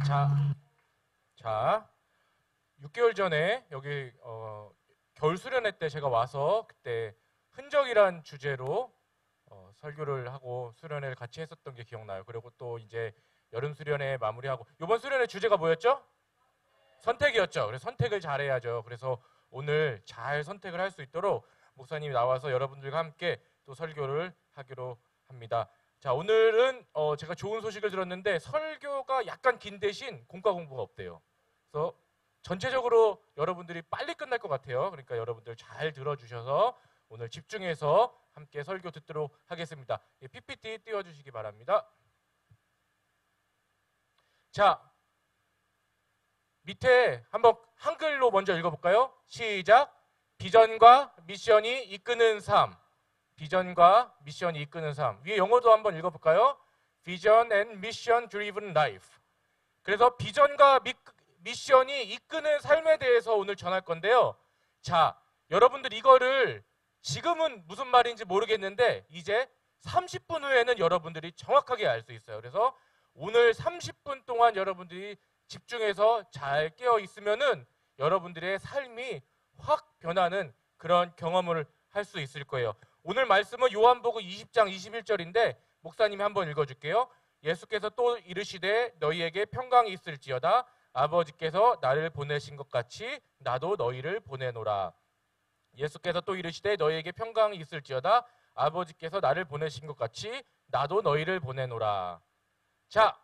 자, 6개월 전에 여기 겨울 수련회 때 제가 와서 그때 흔적이란 주제로 설교를 하고 수련회를 같이 했었던 게 기억나요. 그리고 또 이제 여름 수련회 마무리하고 이번 수련회 주제가 뭐였죠? 선택이었죠. 그래서 선택을 잘해야죠. 그래서 오늘 잘 선택을 할 수 있도록 목사님이 나와서 여러분들과 함께 또 설교를 하기로 합니다. 자, 오늘은 제가 좋은 소식을 들었는데 설교가 약간 긴 대신 공과 공부가 없대요. 그래서 전체적으로 여러분들이 빨리 끝날 것 같아요. 그러니까 여러분들 잘 들어주셔서 오늘 집중해서 함께 설교 듣도록 하겠습니다. PPT 띄워주시기 바랍니다. 자, 밑에 한번 한글로 먼저 읽어볼까요? 시작! 비전과 미션이 이끄는 삶. 비전과 미션이 이끄는 삶. 위에 영어도 한번 읽어볼까요? Vision and Mission Driven Life. 그래서 비전과 미션이 이끄는 삶에 대해서 오늘 전할 건데요. 자, 여러분들 이거를 지금은 무슨 말인지 모르겠는데 이제 30분 후에는 여러분들이 정확하게 알 수 있어요. 그래서 오늘 30분 동안 여러분들이 집중해서 잘 깨어 있으면은 여러분들의 삶이 확 변하는 그런 경험을 할 수 있을 거예요. 오늘 말씀은 요한복음 20장 21절인데 목사님이 한번 읽어줄게요. 예수께서 또 이르시되 너희에게 평강이 있을지어다. 아버지께서 나를 보내신 것 같이 나도 너희를 보내노라. 예수께서 또 이르시되 너희에게 평강이 있을지어다. 아버지께서 나를 보내신 것 같이 나도 너희를 보내노라. 자,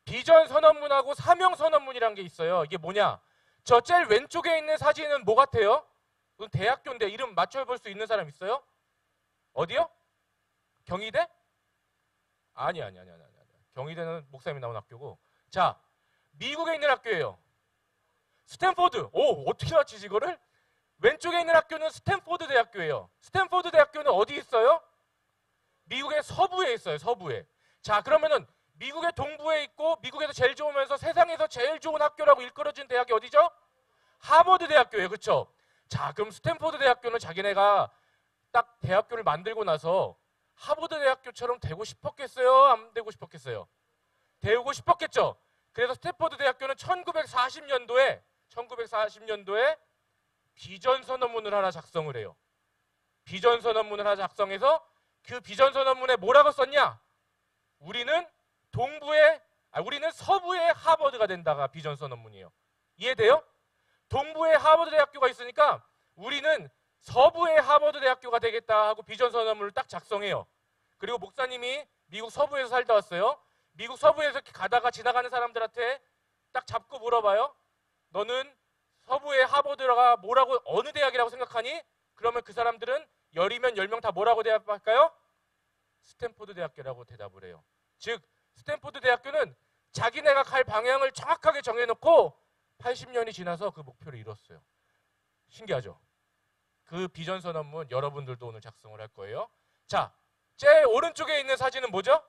비전 선언문하고 사명 선언문이란 게 있어요. 이게 뭐냐? 저 제일 왼쪽에 있는 사진은 뭐 같아요? 이건 대학교인데 이름 맞춰볼 수 있는 사람 있어요? 어디요? 경희대? 아니. 경희대는 목사님이 나온 학교고. 자, 미국에 있는 학교예요. 스탠포드. 오, 어떻게 맞히지 이거를? 왼쪽에 있는 학교는 스탠포드 대학교예요. 스탠포드 대학교는 어디 있어요? 미국의 서부에 있어요. 서부에. 자, 그러면은 미국의 동부에 있고 미국에서 제일 좋으면서 세상에서 제일 좋은 학교라고 일컬어진 대학이 어디죠? 하버드 대학교예요. 그렇죠? 자, 그럼 스탠포드 대학교는 자기네가 딱 대학교를 만들고 나서 하버드 대학교처럼 되고 싶었겠어요? 안 되고 싶었겠어요? 되고 싶었겠죠? 그래서 스탠포드 대학교는 1940년도에 비전 선언문을 하나 작성을 해요. 비전 선언문을 하나 작성해서 그 비전 선언문에 뭐라고 썼냐? 우리는 서부의 하버드가 된다가 비전 선언문이에요. 이해돼요? 동부에 하버드 대학교가 있으니까 우리는 서부의 하버드 대학교가 되겠다 하고 비전 선언문을 딱 작성해요. 그리고 목사님이 미국 서부에서 살다 왔어요. 미국 서부에서 가다가 지나가는 사람들한테 딱 잡고 물어봐요. 너는 서부의 하버드가 뭐라고 어느 대학이라고 생각하니? 그러면 그 사람들은 10이면 10명 다 뭐라고 대답할까요? 스탠포드 대학교라고 대답을 해요. 즉 스탠포드 대학교는 자기네가 갈 방향을 정확하게 정해놓고 80년이 지나서 그 목표를 이뤘어요. 신기하죠? 그 비전 선언문 여러분들도 오늘 작성을 할 거예요. 자, 제일 오른쪽에 있는 사진은 뭐죠?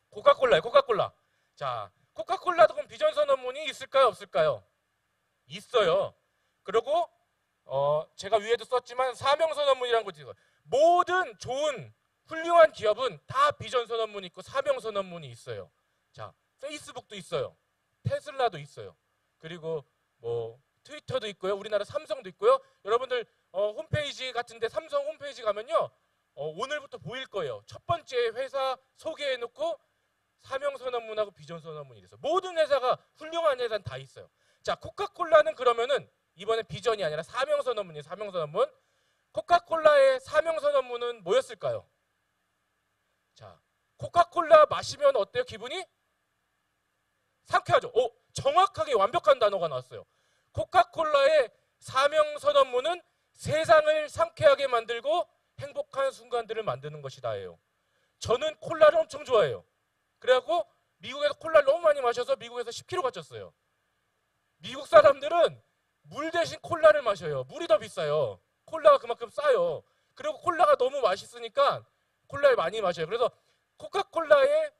코카콜라예요. 코카콜라. 자, 코카콜라도 그럼 비전 선언문이 있을까요? 없을까요? 있어요. 그리고 제가 위에도 썼지만 사명 선언문이라는 것도 있어요. 모든 좋은 훌륭한 기업은 다 비전 선언문이 있고 사명 선언문이 있어요. 자, 페이스북도 있어요. 테슬라도 있어요. 그리고 뭐 트위터도 있고요. 우리나라 삼성도 있고요. 여러분들 홈페이지 같은데 삼성 홈페이지 가면요. 오늘부터 보일 거예요. 첫 번째 회사 소개해놓고 사명 선언문하고 비전 선언문이 있어요. 모든 회사가 훌륭한 회사는 다 있어요. 자, 코카콜라는 그러면은 이번에 비전이 아니라 사명 선언문이에요. 사명 선언문. 코카콜라의 사명 선언문은 뭐였을까요? 자, 코카콜라 마시면 어때요? 기분이? 상쾌하죠? 정확하게 완벽한 단어가 나왔어요. 코카콜라의 사명 선언문은 세상을 상쾌하게 만들고 행복한 순간들을 만드는 것이다예요. 저는 콜라를 엄청 좋아해요. 그래갖고 미국에서 콜라를 너무 많이 마셔서 미국에서 10kg가 쪘어요. 미국 사람들은 물 대신 콜라를 마셔요. 물이 더 비싸요. 콜라가 그만큼 싸요. 그리고 콜라가 너무 맛있으니까 콜라를 많이 마셔요. 그래서 코카콜라의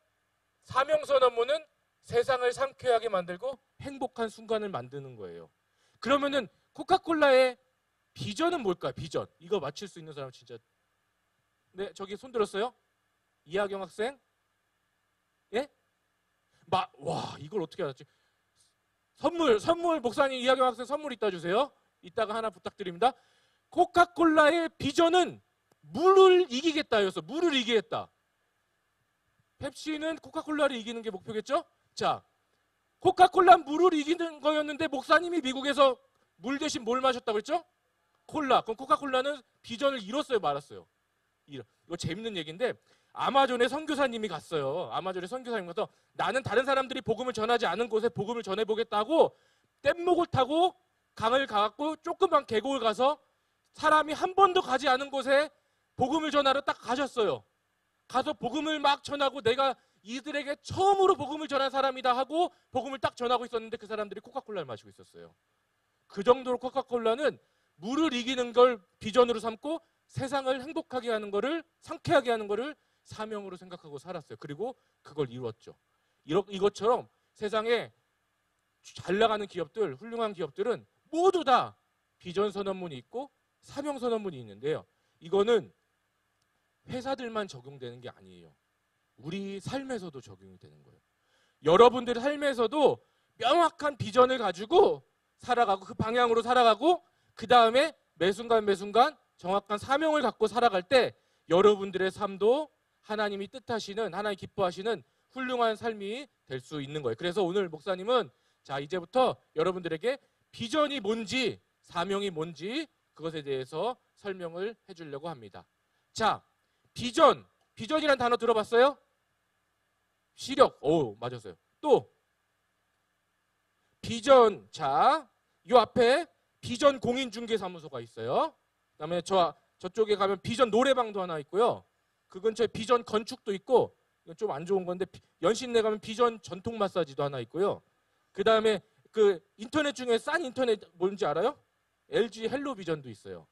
사명 선언문은 세상을 상쾌하게 만들고 행복한 순간을 만드는 거예요. 그러면은 코카콜라의 비전은 뭘까요? 비전. 이거 맞힐 수 있는 사람 진짜. 네, 저기 손 들었어요? 이하경 학생? 예? 와, 이걸 어떻게 알았지? 선물 목사님 이하경 학생 선물 이따 주세요. 이따가 하나 부탁드립니다. 코카콜라의 비전은 물을 이기겠다였어. 물을 이기겠다. 펩시는 코카콜라를 이기는 게 목표겠죠? 자, 코카콜라 물을 이기는 거였는데 목사님이 미국에서 물 대신 뭘 마셨다고 했죠? 콜라. 그럼 코카콜라는 비전을 이뤘어요, 말았어요? 이거 재밌는 얘기인데 아마존에 선교사님이 갔어요. 아마존에 선교사님 가서 나는 다른 사람들이 복음을 전하지 않은 곳에 복음을 전해보겠다고 뗏목을 타고 강을 가갖고 조그만 계곡을 가서 사람이 한 번도 가지 않은 곳에 복음을 전하러 딱 가셨어요. 가서 복음을 막 전하고 내가 이들에게 처음으로 복음을 전한 사람이다 하고 복음을 딱 전하고 있었는데 그 사람들이 코카콜라를 마시고 있었어요. 그 정도로 코카콜라는 물을 이기는 걸 비전으로 삼고 세상을 행복하게 하는 거를, 상쾌하게 하는 거를 사명으로 생각하고 살았어요. 그리고 그걸 이루었죠. 이것처럼 세상에 잘 나가는 기업들, 훌륭한 기업들은 모두 다 비전 선언문이 있고 사명 선언문이 있는데요. 이거는 회사들만 적용되는 게 아니에요. 우리 삶에서도 적용이 되는 거예요. 여러분들의 삶에서도 명확한 비전을 가지고 살아가고 그 방향으로 살아가고 그 다음에 매 순간 정확한 사명을 갖고 살아갈 때 여러분들의 삶도 하나님이 뜻하시는, 하나님 기뻐하시는 훌륭한 삶이 될 수 있는 거예요. 그래서 오늘 목사님은 자, 이제부터 여러분들에게 비전이 뭔지, 사명이 뭔지 그것에 대해서 설명을 해주려고 합니다. 자, 비전이란 단어 들어봤어요? 시력, 오, 맞았어요. 또 비전, 자, 이 앞에 비전 공인중개사무소가 있어요. 그다음에 저쪽에 가면 비전 노래방도 하나 있고요. 그 근처에 비전 건축도 있고, 이건 좀 안 좋은 건데 연신내 가면 비전 전통 마사지도 하나 있고요. 그 다음에 그 인터넷 중에 싼 인터넷 뭔지 알아요? LG 헬로비전도 있어요.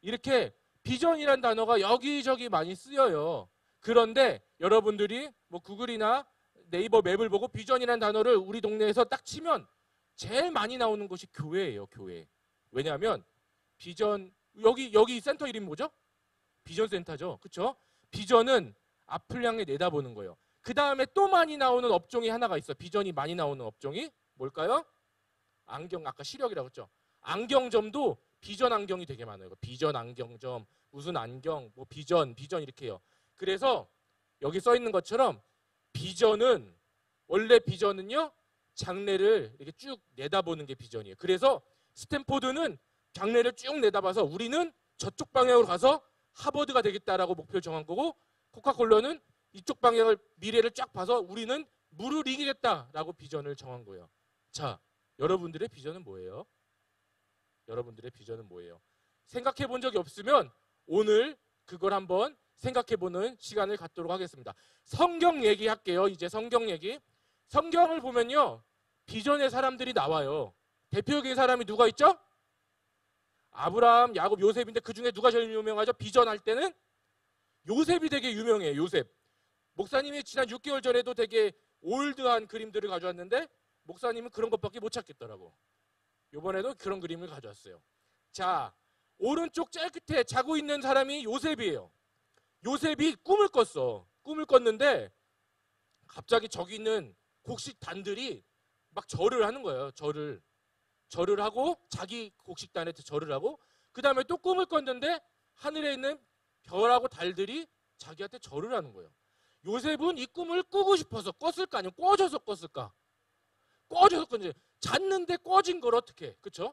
이렇게 비전이란 단어가 여기저기 많이 쓰여요. 그런데 여러분들이 뭐 구글이나 네이버 맵을 보고 비전이란 단어를 우리 동네에서 딱 치면 제일 많이 나오는 곳이 교회예요, 교회. 왜냐하면 비전, 여기 센터 이름이 뭐죠? 비전 센터죠. 그렇죠? 비전은 앞을 향해 내다보는 거예요. 그 다음에 또 많이 나오는 업종이 하나가 있어. 비전이 많이 나오는 업종이 뭘까요? 안경, 아까 시력이라고 했죠. 안경점도 비전 안경이 되게 많아요. 비전 안경점, 무슨 안경, 뭐 비전 이렇게 해요. 그래서 여기 써 있는 것처럼 비전은, 원래 비전은요, 장래를 이렇게 쭉 내다보는 게 비전이에요. 그래서 스탠포드는 장래를 쭉 내다봐서 우리는 저쪽 방향으로 가서 하버드가 되겠다라고 목표를 정한 거고, 코카콜라는 이쪽 방향을, 미래를 쫙 봐서 우리는 물을 이기겠다라고 비전을 정한 거예요. 자, 여러분들의 비전은 뭐예요? 여러분들의 비전은 뭐예요? 생각해 본 적이 없으면 오늘 그걸 한번 생각해 보는 시간을 갖도록 하겠습니다. 성경 얘기할게요. 이제 성경 얘기. 성경을 보면요, 비전의 사람들이 나와요. 대표적인 사람이 누가 있죠? 아브라함, 야곱, 요셉인데 그 중에 누가 제일 유명하죠? 비전할 때는 요셉이 되게 유명해요. 요셉. 목사님이 지난 6개월 전에도 되게 올드한 그림들을 가져왔는데 목사님은 그런 것밖에 못 찾겠더라고. 이번에도 그런 그림을 가져왔어요. 자, 오른쪽 제일 끝에 자고 있는 사람이 요셉이에요. 요셉이 꿈을 꿨어. 꿈을 꿨는데 갑자기 저기 있는 곡식단들이 막 절을 하는 거예요. 절을 하고, 자기 곡식단한테 절을 하고, 그 다음에 또 꿈을 꿨는데 하늘에 있는 별하고 달들이 자기한테 절을 하는 거예요. 요셉은 이 꿈을 꾸고 싶어서 꿨을까, 아니면 꿔줘서 꿨을까? 꿔줘서 꿨는데, 잤는데 꿔진 걸 어떻게, 그쵸?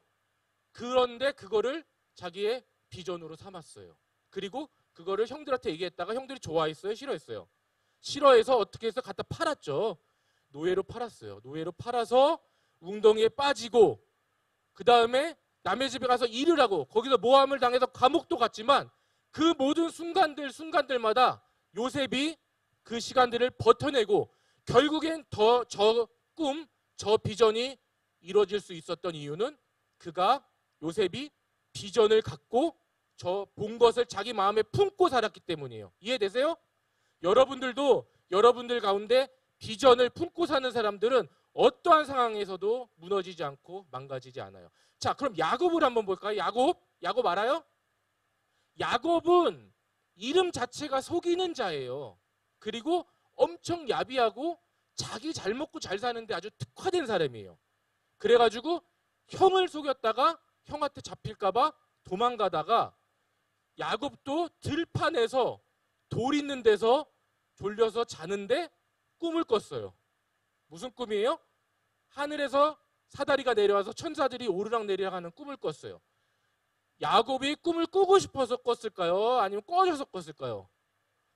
그런데 그거를 자기의 비전으로 삼았어요. 그리고 그거를 형들한테 얘기했다가 형들이 좋아했어요? 싫어했어요? 싫어해서 어떻게 해서 갖다 팔았죠. 노예로 팔았어요. 노예로 팔아서 웅덩이에 빠지고, 그 다음에 남의 집에 가서 일을 하고, 거기서 모함을 당해서 감옥도 갔지만 그 모든 순간들마다 요셉이 그 시간들을 버텨내고 결국엔 저 꿈, 저 비전이 이루어질 수 있었던 이유는 요셉이 비전을 갖고 저 본 것을 자기 마음에 품고 살았기 때문이에요. 이해되세요? 여러분들도 여러분들 가운데 비전을 품고 사는 사람들은 어떠한 상황에서도 무너지지 않고 망가지지 않아요. 자, 그럼 야곱을 한번 볼까요? 야곱 알아요? 야곱은 이름 자체가 속이는 자예요. 그리고 엄청 야비하고 자기 잘 먹고 잘 사는데 아주 특화된 사람이에요. 그래가지고 형을 속였다가 형한테 잡힐까봐 도망가다가 야곱도 들판에서 돌 있는 데서 졸려서 자는데 꿈을 꿨어요. 무슨 꿈이에요? 하늘에서 사다리가 내려와서 천사들이 오르락내리락 하는 꿈을 꿨어요. 야곱이 꿈을 꾸고 싶어서 꿨을까요? 아니면 꺼져서 꿨을까요?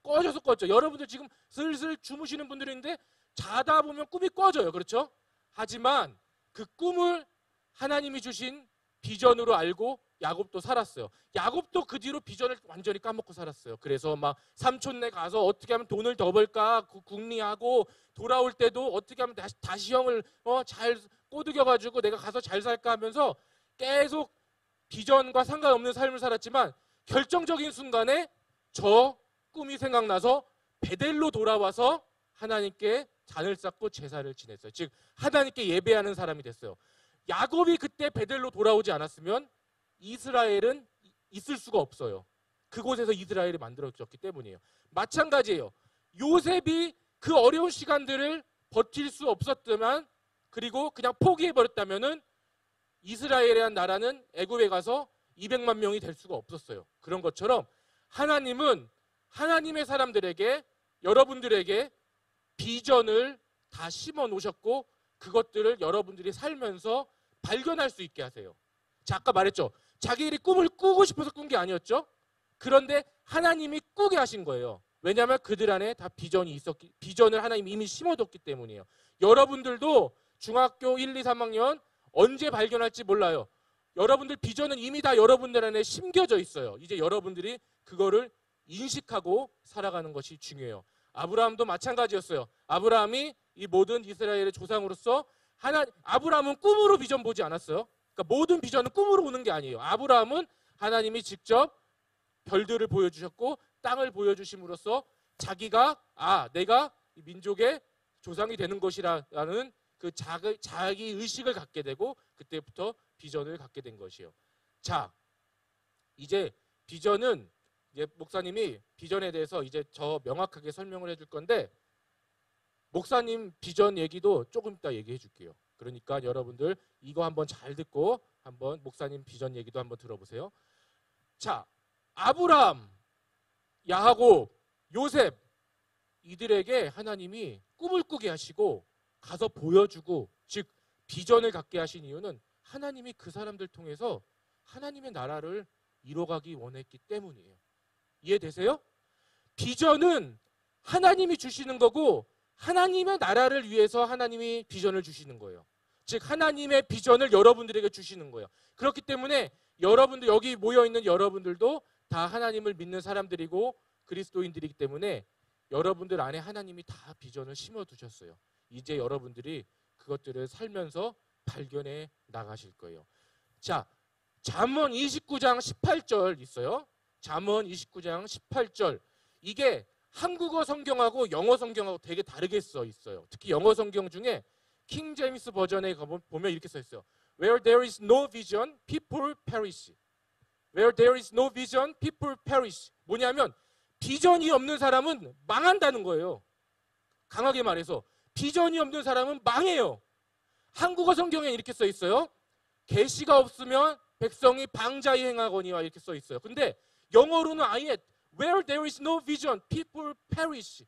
꺼져서 꿨죠. 여러분들 지금 슬슬 주무시는 분들이 있는데 자다 보면 꿈이 꺼져요. 그렇죠? 하지만 그 꿈을 하나님이 주신 비전으로 알고 야곱도 살았어요. 야곱도 그 뒤로 비전을 완전히 까먹고 살았어요. 그래서 막 삼촌네 가서 어떻게 하면 돈을 더 벌까 궁리하고 돌아올 때도 어떻게 하면 다시 형을 잘 꼬드겨가지고 내가 가서 잘 살까 하면서 계속 비전과 상관없는 삶을 살았지만 결정적인 순간에 저 꿈이 생각나서 베델로 돌아와서 하나님께 잔을 쌓고 제사를 지냈어요. 즉 하나님께 예배하는 사람이 됐어요. 야곱이 그때 베델로 돌아오지 않았으면 이스라엘은 있을 수가 없어요. 그곳에서 이스라엘이 만들어졌기 때문이에요. 마찬가지예요. 요셉이 그 어려운 시간들을 버틸 수 없었지만 그리고 그냥 포기해버렸다면은 이스라엘이라는 나라는 애굽에 가서 200만 명이 될 수가 없었어요. 그런 것처럼 하나님은 하나님의 사람들에게 여러분들에게 비전을 다 심어 놓으셨고 그것들을 여러분들이 살면서 발견할 수 있게 하세요. 자, 아까 말했죠. 자기들이 꿈을 꾸고 싶어서 꾼 게 아니었죠. 그런데 하나님이 꾸게 하신 거예요. 왜냐하면 그들 안에 다 비전을 하나님이 이미 심어뒀기 때문이에요. 여러분들도 중학교 1, 2, 3학년 언제 발견할지 몰라요. 여러분들 비전은 이미 다 여러분들 안에 심겨져 있어요. 이제 여러분들이 그거를 인식하고 살아가는 것이 중요해요. 아브라함도 마찬가지였어요. 아브라함이 이 모든 이스라엘의 조상으로서 아브라함은 꿈으로 비전 보지 않았어요. 그러니까 모든 비전은 꿈으로 오는 게 아니에요. 아브라함은 하나님이 직접 별들을 보여주셨고 땅을 보여주심으로써 자기가 내가 이 민족의 조상이 되는 것이라는 그 자기 의식을 갖게 되고 그때부터 비전을 갖게 된 것이에요. 자, 이제 비전은 이제 목사님이 비전에 대해서 이제 더 명확하게 설명을 해줄 건데 목사님 비전 얘기도 조금 이따 얘기해 줄게요. 그러니까 여러분들 이거 한번 잘 듣고 한번 목사님 비전 얘기도 한번 들어보세요. 자, 아브라함, 야곱, 요셉 이들에게 하나님이 꿈을 꾸게 하시고 가서 보여주고 즉 비전을 갖게 하신 이유는 하나님이 그 사람들 통해서 하나님의 나라를 이뤄가기 원했기 때문이에요. 이해되세요? 비전은 하나님이 주시는 거고 하나님의 나라를 위해서 하나님이 비전을 주시는 거예요. 즉 하나님의 비전을 여러분들에게 주시는 거예요. 그렇기 때문에 여러분들 여기 모여있는 여러분들도 다 하나님을 믿는 사람들이고 그리스도인들이기 때문에 여러분들 안에 하나님이 다 비전을 심어두셨어요. 이제 여러분들이 그것들을 살면서 발견해 나가실 거예요. 자, 잠언 29장 18절 있어요. 잠언 29장 18절. 이게 한국어 성경하고 영어 성경하고 되게 다르게 써 있어요. 특히 영어 성경 중에 킹 제임스 버전에 보면 이렇게 써 있어요. Where there is no vision, people perish. Where there is no vision, people perish. 뭐냐면 비전이 없는 사람은 망한다는 거예요. 강하게 말해서 비전이 없는 사람은 망해요. 한국어 성경에 이렇게 써 있어요. 계시가 없으면 백성이 방자히 행하거니와 이렇게 써 있어요. 근데 영어로는 아예 Where there is no vision, people perish.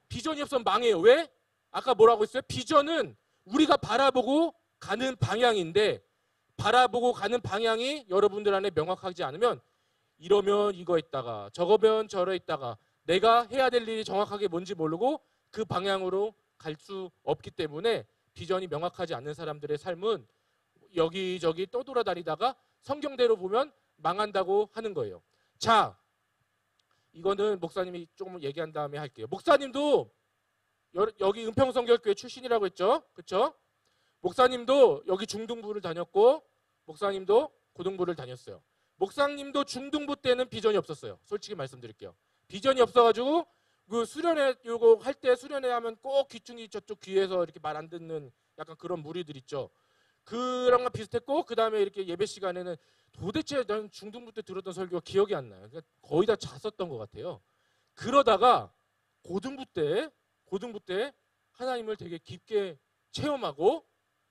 비전이 없으면 망해요. 왜? 아까 뭐라고 했어요? 비전은 우리가 바라보고 가는 방향인데 바라보고 가는 방향이 여러분들 안에 명확하지 않으면 이러면 이거 했다가 저거면 저러 했다가 내가 해야 될 일이 정확하게 뭔지 모르고 그 방향으로 갈 수 없기 때문에 비전이 명확하지 않는 사람들의 삶은 여기저기 떠돌아다니다가 성경대로 보면 망한다고 하는 거예요. 자, 이거는 목사님이 조금 얘기한 다음에 할게요. 목사님도 여기 은평성결교회 출신이라고 했죠? 그렇죠? 목사님도 여기 중등부를 다녔고 목사님도 고등부를 다녔어요. 목사님도 중등부 때는 비전이 없었어요. 솔직히 말씀드릴게요. 비전이 없어가지고 그 수련회 요거 할 때 수련회 하면 꼭 귀퉁이 저쪽 귀에서 이렇게 말 안 듣는 약간 그런 무리들 있죠. 그런 거 비슷했고 그 다음에 이렇게 예배 시간에는 도대체 난 중등부 때 들었던 설교가 기억이 안 나요. 그러니까 거의 다 잤었던 것 같아요. 그러다가 고등부 때 하나님을 되게 깊게 체험하고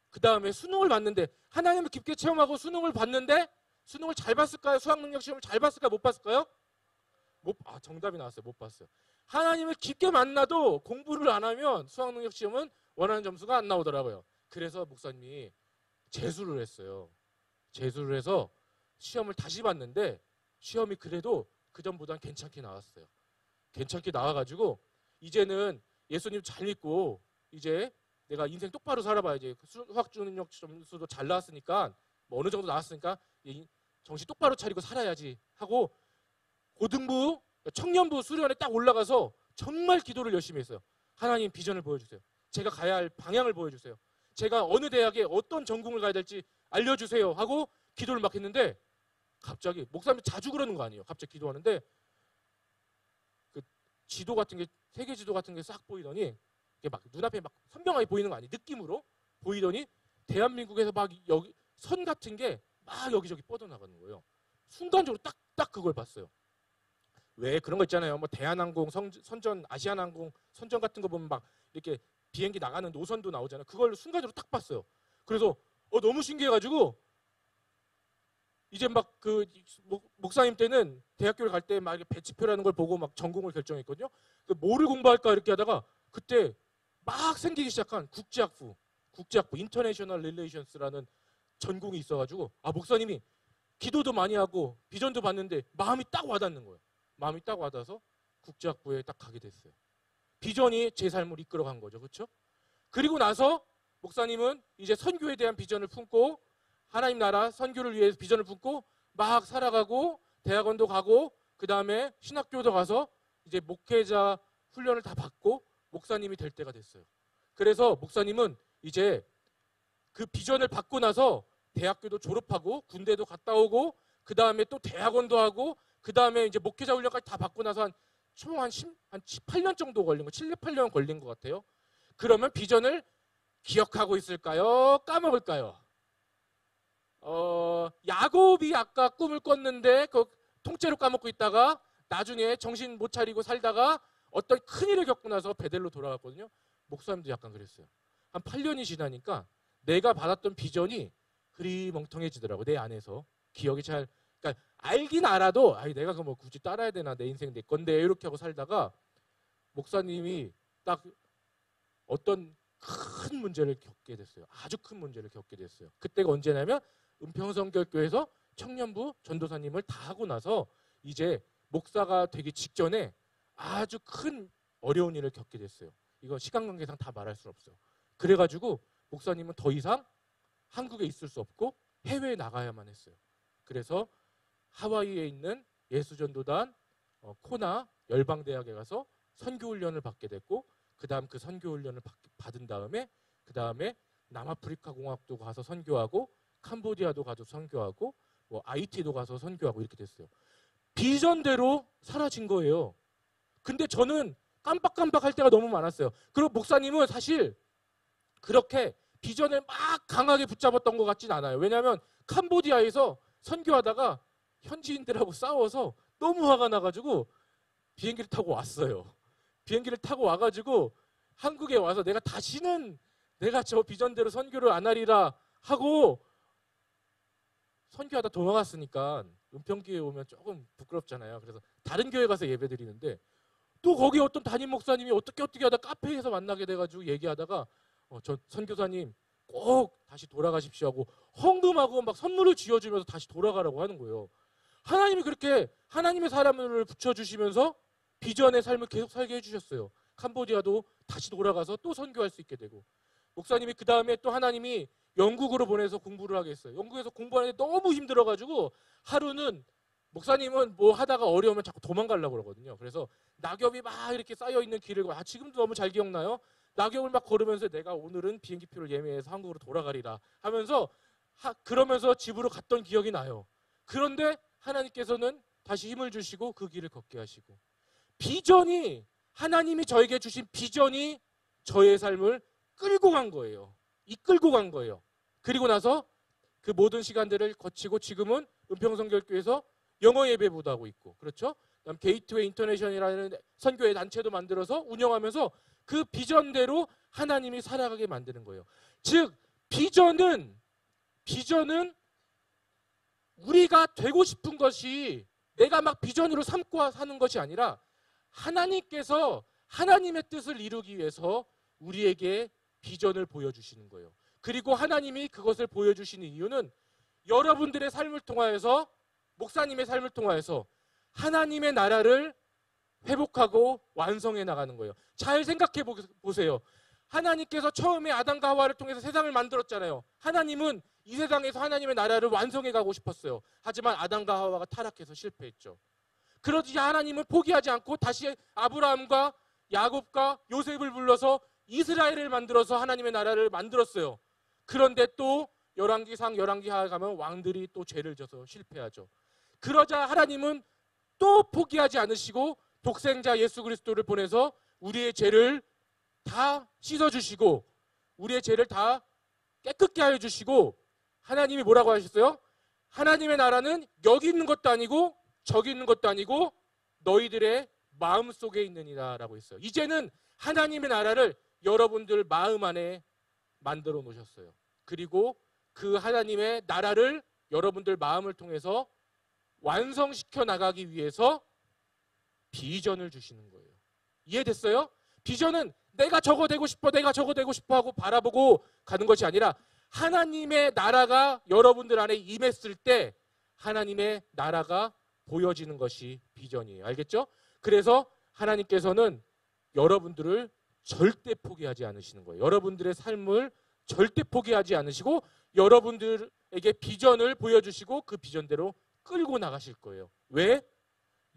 그 다음에 수능을 봤는데 하나님을 깊게 체험하고 수능을 봤는데 수능을 잘 봤을까요? 수학능력 시험을 잘 봤을까요? 못 봤을까요? 정답이 나왔어요. 못 봤어요. 하나님을 깊게 만나도 공부를 안 하면 수학능력 시험은 원하는 점수가 안 나오더라고요. 그래서 목사님이 재수를 했어요. 재수를 해서 시험을 다시 봤는데 시험이 그래도 그전보단 괜찮게 나왔어요. 괜찮게 나와가지고 이제는 예수님 잘 믿고 이제 내가 인생 똑바로 살아봐야지. 수학 능력 점수도 잘 나왔으니까 뭐 어느 정도 나왔으니까 정신 똑바로 차리고 살아야지 하고 고등부, 청년부 수련회 딱 올라가서 정말 기도를 열심히 했어요. 하나님 비전을 보여주세요. 제가 가야 할 방향을 보여주세요. 제가 어느 대학에 어떤 전공을 가야 될지 알려주세요 하고 기도를 막 했는데 갑자기 목사님 자주 그러는 거 아니에요. 갑자기 기도하는데 그 지도 같은 게 세계 지도 같은 게 싹 보이더니 이게 막 눈앞에 막 선명하게 보이는 거 아니에요. 느낌으로 보이더니 대한민국에서 막 여기 선 같은 게 막 여기저기 뻗어나가는 거예요. 순간적으로 딱 그걸 봤어요. 왜 그런 거 있잖아요. 뭐 대한항공 선전, 아시아나항공 선전 같은 거 보면 막 이렇게 비행기 나가는 노선도 나오잖아요. 그걸 순간적으로 딱 봤어요. 그래서 너무 신기해가지고 이제 막 그 목사님 때는 대학교를 갈 때 막 배치표라는 걸 보고 막 전공을 결정했거든요. 뭐를 공부할까 이렇게 하다가 그때 막 생기기 시작한 국제학부 인터내셔널 릴레이션스라는 전공이 있어가지고 목사님이 기도도 많이 하고 비전도 봤는데 마음이 딱 와닿는 거예요. 마음이 딱 와닿아서 국제학부에 딱 가게 됐어요. 비전이 제 삶을 이끌어간 거죠. 그렇죠? 그리고 나서 목사님은 이제 선교에 대한 비전을 품고 하나님 나라 선교를 위해서 비전을 품고 막 살아가고 대학원도 가고 그 다음에 신학교도 가서 이제 목회자 훈련을 다 받고 목사님이 될 때가 됐어요. 그래서 목사님은 이제 그 비전을 받고 나서 대학교도 졸업하고 군대도 갔다 오고 그 다음에 또 대학원도 하고 그 다음에 이제 목회자 훈련까지 다 받고 나서 총 한 18년 정도 걸린 거, 7, 8년 걸린 것 같아요. 그러면 비전을 기억하고 있을까요? 까먹을까요? 야곱이 아까 꿈을 꿨는데 그 통째로 까먹고 있다가 나중에 정신 못 차리고 살다가 어떤 큰일을 겪고 나서 베델로 돌아갔거든요. 목사님도 약간 그랬어요. 한 8년이 지나니까 내가 받았던 비전이 흐리멍텅해지더라고. 내 안에서 기억이 그러니까 알긴 알아도 내가 그 뭐 굳이 따라야 되나, 내 인생 내 건데 이렇게 하고 살다가 목사님이 딱 어떤 큰 문제를 겪게 됐어요. 아주 큰 문제를 겪게 됐어요. 그때가 언제냐면 은평성결교에서 청년부 전도사님을 다 하고 나서 이제 목사가 되기 직전에 아주 큰 어려운 일을 겪게 됐어요. 이건 시간 관계상 다 말할 수 없어요. 그래가지고 목사님은 더 이상 한국에 있을 수 없고 해외에 나가야만 했어요. 그래서 하와이에 있는 예수전도단 코나 열방대학에 가서 선교훈련을 받게 됐고 그 다음 그 선교훈련을 받은 다음에 그 다음에 남아프리카 공화국도 가서 선교하고 캄보디아도 가서 선교하고 뭐 IT도 가서 선교하고 이렇게 됐어요. 비전대로 사라진 거예요. 근데 저는 깜빡깜빡할 때가 너무 많았어요. 그리고 목사님은 사실 그렇게 비전을 막 강하게 붙잡았던 것 같진 않아요. 왜냐하면 캄보디아에서 선교하다가 현지인들하고 싸워서 너무 화가 나가지고 비행기를 타고 왔어요. 비행기를 타고 와가지고 한국에 와서 내가 다시는 내가 저 비전대로 선교를 안 하리라 하고 선교하다 도망갔으니까 은평교회 오면 조금 부끄럽잖아요. 그래서 다른 교회 가서 예배 드리는데 또 거기 어떤 담임 목사님이 어떻게 하다 카페에서 만나게 돼가지고 얘기하다가 저 선교사님 꼭 다시 돌아가십시오 하고 헌금하고 막 선물을 쥐어주면서 다시 돌아가라고 하는 거예요. 하나님이 그렇게 하나님의 사람을 붙여주시면서 비전의 삶을 계속 살게 해주셨어요. 캄보디아도 다시 돌아가서 또 선교할 수 있게 되고 목사님이 그 다음에 또 하나님이 영국으로 보내서 공부를 하게 했어요. 영국에서 공부하는데 너무 힘들어가지고 하루는 목사님은 뭐 하다가 어려우면 자꾸 도망가려고 그러거든요. 그래서 낙엽이 막 이렇게 쌓여있는 길을 지금도 너무 잘 기억나요? 낙엽을 막 걸으면서 내가 오늘은 비행기표를 예매해서 한국으로 돌아가리라 하면서 그러면서 집으로 갔던 기억이 나요. 그런데 하나님께서는 다시 힘을 주시고 그 길을 걷게 하시고 비전이 하나님이 저에게 주신 비전이 저의 삶을 끌고 간 거예요. 이끌고 간 거예요. 그리고 나서 그 모든 시간들을 거치고 지금은 은평성결교에서 영어 예배부도 하고 있고 그렇죠? 그다음 게이트웨이 인터내셔널이라는 선교회 단체도 만들어서 운영하면서 그 비전대로 하나님이 살아가게 만드는 거예요. 즉 비전은 우리가 되고 싶은 것이 내가 막 비전으로 삼고 사는 것이 아니라 하나님께서 하나님의 뜻을 이루기 위해서 우리에게 비전을 보여주시는 거예요. 그리고 하나님이 그것을 보여주시는 이유는 여러분들의 삶을 통하여서, 목사님의 삶을 통하여서 하나님의 나라를 회복하고 완성해 나가는 거예요. 잘 생각해 보세요. 하나님께서 처음에 아담과 하와를 통해서 세상을 만들었잖아요. 하나님은 이 세상에서 하나님의 나라를 완성해 가고 싶었어요. 하지만 아담과 하와가 타락해서 실패했죠. 그러지 하나님은 포기하지 않고 다시 아브라함과 야곱과 요셉을 불러서 이스라엘을 만들어서 하나님의 나라를 만들었어요. 그런데 또 열왕기상 열왕기하에 가면 왕들이 또 죄를 져서 실패하죠. 그러자 하나님은 또 포기하지 않으시고 독생자 예수 그리스도를 보내서 우리의 죄를 다 씻어주시고 우리의 죄를 다 깨끗게 하여 주시고, 하나님이 뭐라고 하셨어요? 하나님의 나라는 여기 있는 것도 아니고 저기 있는 것도 아니고 너희들의 마음속에 있느니라 라고 했어요. 이제는 하나님의 나라를 여러분들 마음 안에 만들어 놓으셨어요. 그리고 그 하나님의 나라를 여러분들 마음을 통해서 완성시켜 나가기 위해서 비전을 주시는 거예요. 이해됐어요? 비전은 내가 저거 되고 싶어, 내가 저거 되고 싶어 하고 바라보고 가는 것이 아니라 하나님의 나라가 여러분들 안에 임했을 때 하나님의 나라가 보여지는 것이 비전이에요. 알겠죠? 그래서 하나님께서는 여러분들을 절대 포기하지 않으시는 거예요. 여러분들의 삶을 절대 포기하지 않으시고 여러분들에게 비전을 보여주시고 그 비전대로 끌고 나가실 거예요. 왜?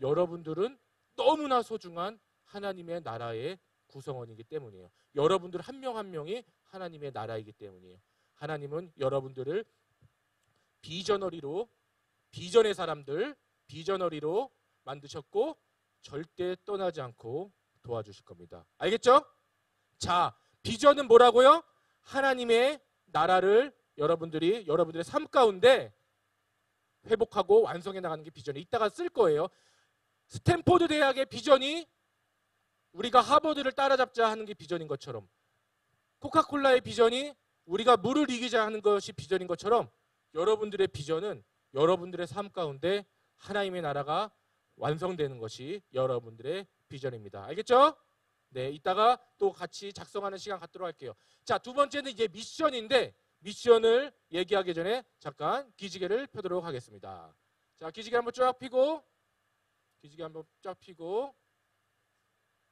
여러분들은 너무나 소중한 하나님의 나라의 구성원이기 때문이에요. 여러분들 한 명 한 명이 하나님의 나라이기 때문이에요. 하나님은 여러분들을 비전의 사람들, 비전어리로 만드셨고 절대 떠나지 않고 도와주실 겁니다. 알겠죠? 자, 비전은 뭐라고요? 하나님의 나라를 여러분들의 삶 가운데 회복하고 완성해 나가는 게 비전이에요. 이따가 쓸 거예요. 스탠포드 대학의 비전이 우리가 하버드를 따라잡자 하는 게 비전인 것처럼, 코카콜라의 비전이 우리가 물을 이기자 하는 것이 비전인 것처럼 여러분들의 비전은 여러분들의 삶 가운데 하나님의 나라가 완성되는 것이 여러분들의 비전입니다. 알겠죠? 네, 이따가 또 같이 작성하는 시간 갖도록 할게요. 자, 두 번째는 이제 미션인데, 미션을 얘기하기 전에 잠깐 기지개를 펴도록 하겠습니다. 자, 기지개 한번 쫙 펴고,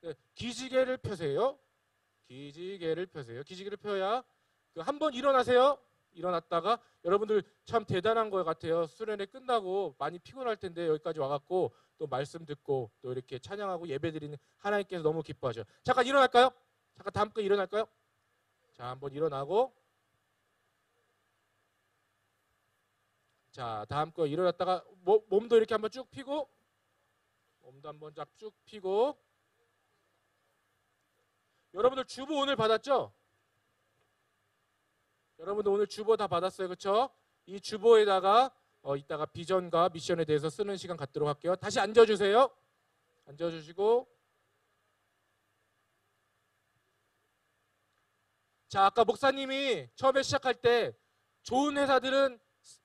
네, 기지개를 펴세요. 기지개를 펴야 한번 일어나세요. 일어났다가 여러분들 참 대단한 것 같아요. 수련회 끝나고 많이 피곤할 텐데 여기까지 와갖고 또 말씀 듣고 또 이렇게 찬양하고 예배드리는 하나님께서 너무 기뻐하셔요. 잠깐 일어날까요? 잠깐 다음 거 일어날까요? 자, 한번 일어나고, 자, 다음 거 일어났다가 몸도 이렇게 한번 쭉 펴고, 몸도 한번 쭉 펴고. 여러분들 주보 오늘 받았죠? 여러분들 오늘 주보 다 받았어요, 그렇죠? 이 주보에다가 이따가 비전과 미션에 대해서 쓰는 시간 갖도록 할게요. 다시 앉아주세요. 앉아주시고, 자, 아까 목사님이 처음에 시작할 때 좋은 회사들은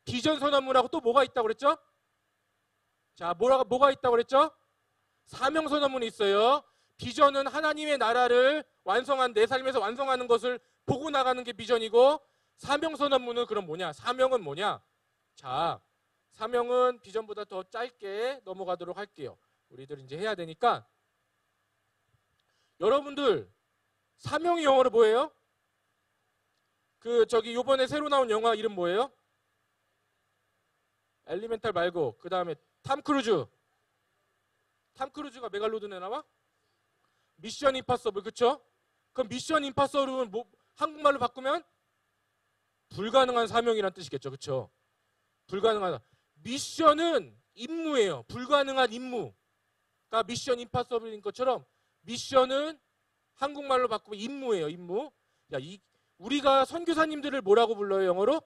비전 선언문하고 또 뭐가 있다고 그랬죠? 자, 뭐가 있다고 그랬죠? 사명 선언문이 있어요. 비전은 하나님의 나라를 내 삶에서 완성하는 것을 보고 나가는 게 비전이고, 사명 선언문은 그럼 뭐냐? 사명은 뭐냐? 자, 사명은 비전보다 더 짧게 넘어가도록 할게요. 우리들 이제 해야 되니까. 여러분들 사명이 영어로 뭐예요? 요번에 새로 나온 영화 이름 뭐예요? 엘리멘탈 말고 그 다음에 탐 크루즈가 메갈로돈에 나와? 미션 임파서블, 그쵸? 그럼 미션 임파서블은 한국말로 바꾸면 불가능한 사명이란 뜻이겠죠, 그쵸? 불가능한 미션은 임무예요. 불가능한 임무가 미션 임파서블인 것처럼 미션은 한국말로 바꾸면 임무예요, 임무. 야, 우리가 선교사님들을 뭐라고 불러요, 영어로?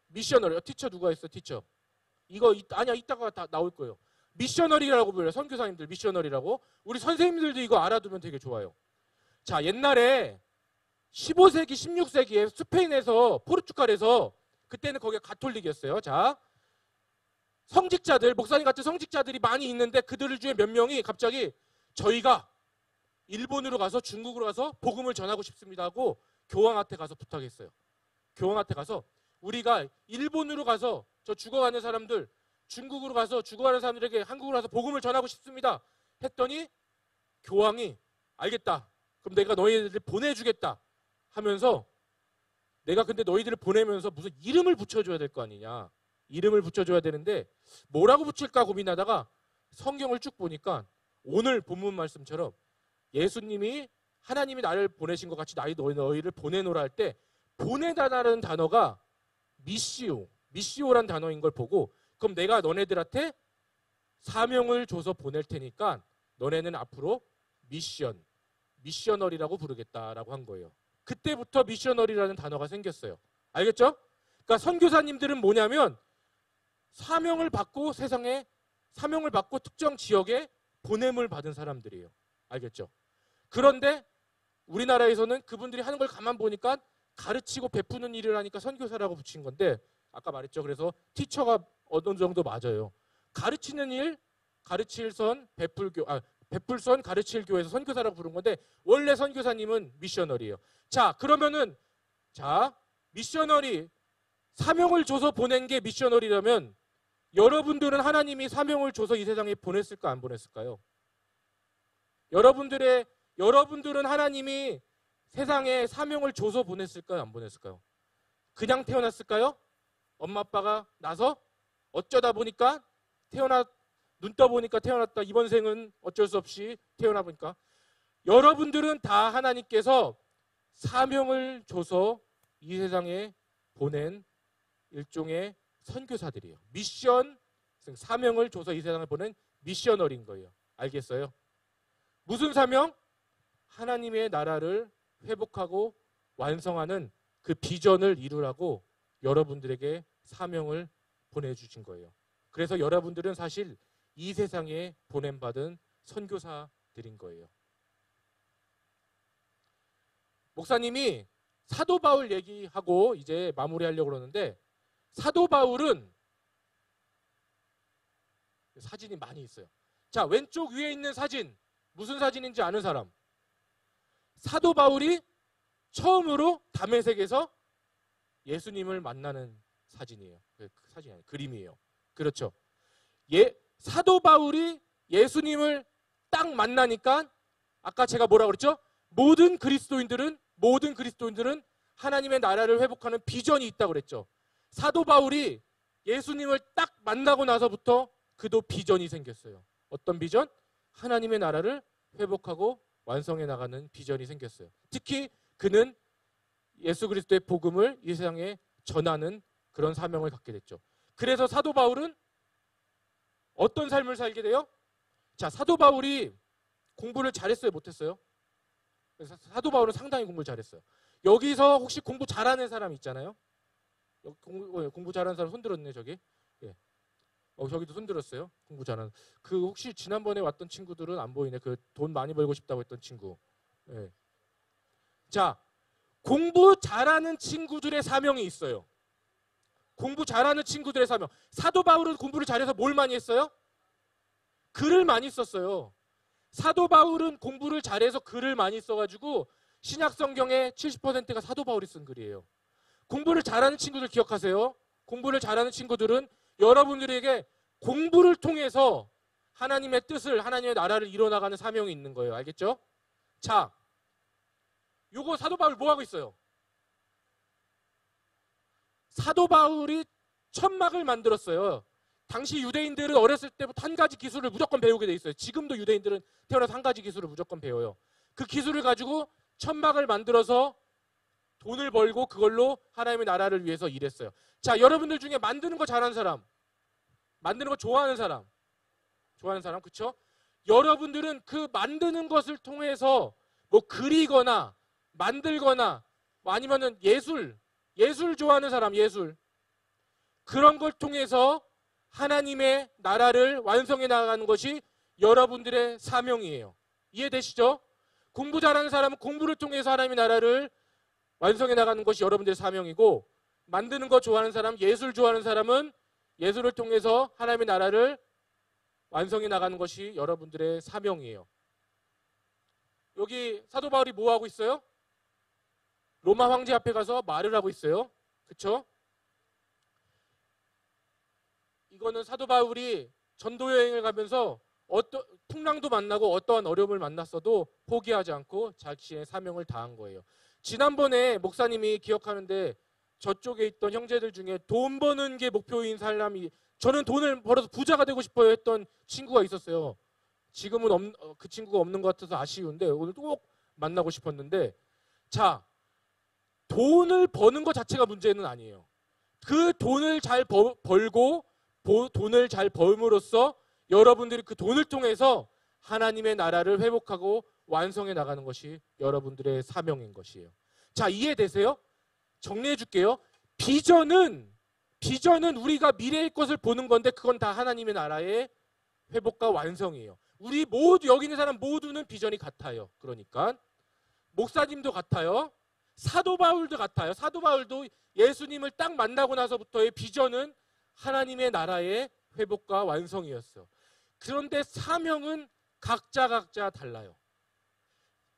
미셔너리. 티처 누가 있어, 티처? 아니야, 이따가 다 나올 거예요. 미셔너리라고 불러요. 선교사님들 미셔너리라고. 우리 선생님들도 이거 알아두면 되게 좋아요. 자, 옛날에 15세기, 16세기에 스페인에서, 포르투갈에서, 그때는 거기가 가톨릭이었어요. 자, 성직자들, 목사님 같은 성직자들이 많이 있는데 그들 중에 몇 명이 갑자기 저희가 일본으로 가서 중국으로 가서 복음을 전하고 싶습니다 하고 교황한테 가서 부탁했어요. 교황한테 가서 우리가 일본으로 가서 저 죽어가는 사람들, 중국으로 가서 죽어가는 사람들에게 한국으로 가서 복음을 전하고 싶습니다 했더니 교황이 알겠다. 그럼 내가 너희들 보내주겠다 하면서 내가 근데 너희들을 보내면서 무슨 이름을 붙여줘야 될 거 아니냐. 이름을 붙여줘야 되는데 뭐라고 붙일까 고민하다가 성경을 쭉 보니까 오늘 본문 말씀처럼 예수님이 하나님이 나를 보내신 것 같이 너희를 보내노라 할 때 보내다라는 단어가 미시오란 단어인 걸 보고 그럼 내가 너네들한테 사명을 줘서 보낼 테니까 너네는 앞으로 미셔너리라고 부르겠다라고 한 거예요. 그때부터 미셔너리라는 단어가 생겼어요. 알겠죠? 그러니까 선교사님들은 뭐냐면 사명을 받고 세상에 사명을 받고 특정 지역에 보냄을 받은 사람들이에요. 알겠죠? 그런데 우리나라에서는 그분들이 하는 걸 가만 보니까 가르치고 베푸는 일을 하니까 선교사라고 붙인 건데 아까 말했죠. 그래서 티처가 어느 정도 맞아요. 가르치는 일, 가르칠 선, 베풀 선, 가르칠 교회에서 선교사라고 부른 건데 원래 선교사님은 미셔너리예요. 자, 그러면은 미셔너리 사명을 줘서 보낸 게 미셔너리라면 여러분들은 하나님이 사명을 줘서 이 세상에 보냈을까 안 보냈을까요? 여러분들은 하나님이 세상에 사명을 줘서 보냈을까요? 안 보냈을까요? 그냥 태어났을까요? 엄마 아빠가 나서 어쩌다 보니까 눈 떠보니까 태어났다. 이번 생은 어쩔 수 없이 태어나 보니까 여러분들은 다 하나님께서 사명을 줘서 이 세상에 보낸 일종의 선교사들이에요. 미션, 사명을 줘서 이 세상에 보낸 미셔너리인 거예요. 알겠어요? 무슨 사명? 하나님의 나라를 회복하고 완성하는 그 비전을 이루라고 여러분들에게 사명을 보내주신 거예요. 그래서 여러분들은 사실 이 세상에 보냄받은 선교사들인 거예요. 목사님이 사도 바울 얘기하고 이제 마무리하려고 그러는데 사도 바울은 사진이 많이 있어요. 자, 왼쪽 위에 있는 사진 무슨 사진인지 아는 사람? 사도 바울이 처음으로 다메섹에서 예수님을 만나는 사진이에요. 사진이 아니에요. 그림이에요. 그렇죠. 사도 바울이 예수님을 딱 만나니까 아까 제가 뭐라고 그랬죠? 모든 그리스도인들은 하나님의 나라를 회복하는 비전이 있다고 그랬죠. 사도 바울이 예수님을 딱 만나고 나서부터 그도 비전이 생겼어요. 어떤 비전? 하나님의 나라를 회복하고 완성해 나가는 비전이 생겼어요. 특히 그는 예수 그리스도의 복음을 이 세상에 전하는 그런 사명을 갖게 됐죠. 그래서 사도 바울은 어떤 삶을 살게 돼요? 자, 사도 바울이 공부를 잘했어요? 못했어요? 사도 바울은 상당히 공부를 잘했어요. 여기서 혹시 공부 잘하는 사람 있잖아요? 공부 잘하는 사람 손 들었네, 저기. 예. 저기도 손 들었어요. 공부 잘하는. 그 혹시 지난번에 왔던 친구들은 안 보이네. 그 돈 많이 벌고 싶다고 했던 친구. 예. 자, 공부 잘하는 친구들의 사명이 있어요. 공부 잘하는 친구들의 사명. 사도 바울은 공부를 잘해서 뭘 많이 했어요? 글을 많이 썼어요. 사도 바울은 공부를 잘해서 글을 많이 써가지고 신약 성경의 70%가 사도 바울이 쓴 글이에요. 공부를 잘하는 친구들 기억하세요. 공부를 잘하는 친구들은 여러분들에게 공부를 통해서 하나님의 뜻을, 하나님의 나라를 이뤄나가는 사명이 있는 거예요. 알겠죠? 자, 요거 사도 바울 뭐 하고 있어요? 사도 바울이 천막을 만들었어요. 당시 유대인들은 어렸을 때부터 한 가지 기술을 무조건 배우게 돼 있어요. 지금도 유대인들은 태어나서 한 가지 기술을 무조건 배워요. 그 기술을 가지고 천막을 만들어서 돈을 벌고 그걸로 하나님의 나라를 위해서 일했어요. 자, 여러분들 중에 만드는 거 잘하는 사람, 만드는 거 좋아하는 사람, 그쵸? 여러분들은 그 만드는 것을 통해서 뭐 그리거나 만들거나 뭐 아니면은 예술 좋아하는 사람, 그런 걸 통해서 하나님의 나라를 완성해 나가는 것이 여러분들의 사명이에요. 이해되시죠? 공부 잘하는 사람은 공부를 통해서 하나님의 나라를 완성해 나가는 것이 여러분들의 사명이고, 만드는 거 좋아하는 사람, 예술 좋아하는 사람은 예술을 통해서 하나님의 나라를 완성해 나가는 것이 여러분들의 사명이에요. 여기 사도 바울이 뭐 하고 있어요? 로마 황제 앞에 가서 말을 하고 있어요. 그쵸? 이거는 사도 바울이 전도 여행을 가면서 어떤 풍랑도 만나고 어떠한 어려움을 만났어도 포기하지 않고 자신의 사명을 다한 거예요. 지난번에 목사님이 기억하는데 저쪽에 있던 형제들 중에 돈 버는 게 목표인 사람이, 저는 돈을 벌어서 부자가 되고 싶어요 했던 친구가 있었어요. 지금은 그 친구가 없는 것 같아서 아쉬운데 오늘 꼭 만나고 싶었는데, 자, 돈을 버는 것 자체가 문제는 아니에요. 그 돈을 잘 벌고 돈을 잘 벌므로써 여러분들이 그 돈을 통해서 하나님의 나라를 회복하고 완성해 나가는 것이 여러분들의 사명인 것이에요. 자, 이해되세요? 정리해 줄게요. 비전은 우리가 미래의 것을 보는 건데 그건 다 하나님의 나라의 회복과 완성이에요. 우리 모두, 여기 있는 사람 모두는 비전이 같아요. 그러니까 목사님도 같아요. 사도 바울도 같아요. 사도 바울도 예수님을 딱 만나고 나서부터의 비전은 하나님의 나라의 회복과 완성이었어요. 그런데 사명은 각자 달라요.